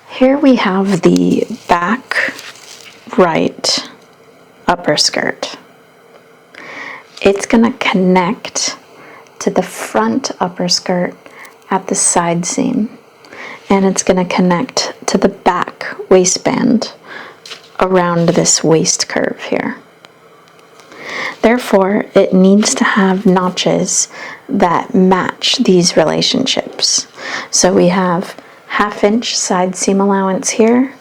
Here we have the back right upper skirt. It's going to connect to the front upper skirt at the side seam, and it's going to connect to the back waistband around this waist curve here. Therefore, it needs to have notches that match these relationships. So we have 1/2 inch side seam allowance here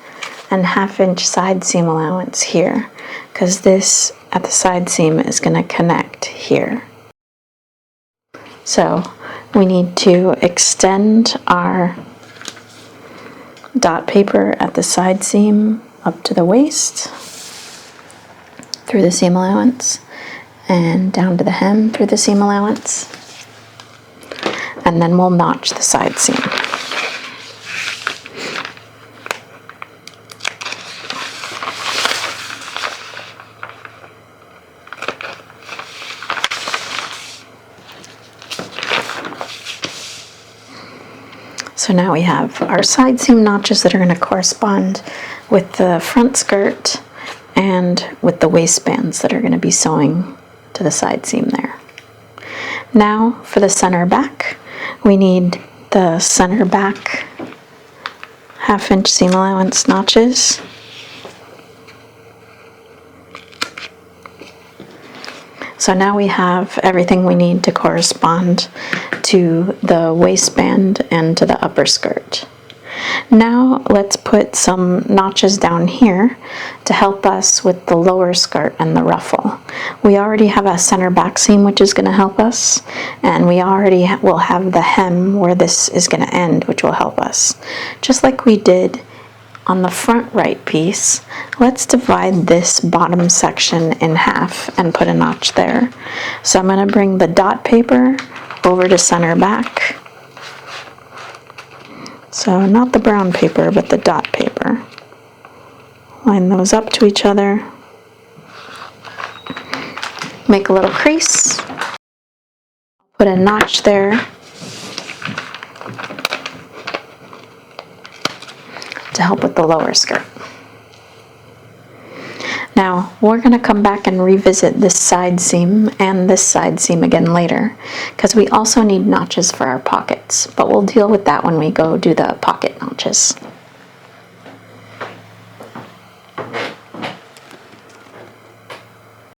and 1/2 inch side seam allowance here, because this at the side seam is going to connect here. So we need to extend our dot paper at the side seam up to the waist through the seam allowance and down to the hem through the seam allowance, and then we'll notch the side seam. So now we have our side seam notches that are going to correspond with the front skirt and with the waistbands that are going to be sewing to the side seam there. Now for the center back, we need the center back 1/2 inch seam allowance notches. So now we have everything we need to correspond to the waistband and to the upper skirt. Now let's put some notches down here to help us with the lower skirt and the ruffle. We already have a center back seam which is going to help us, and we already will have the hem where this is going to end, which will help us. Just like we did on the front right piece, let's divide this bottom section in half and put a notch there. So I'm going to bring the dot paper over to center back. So not the brown paper, but the dot paper. Line those up to each other. Make a little crease. Put a notch there to help with the lower skirt. Now we're going to come back and revisit this side seam and this side seam again later, because we also need notches for our pockets, but we'll deal with that when we go do the pocket notches.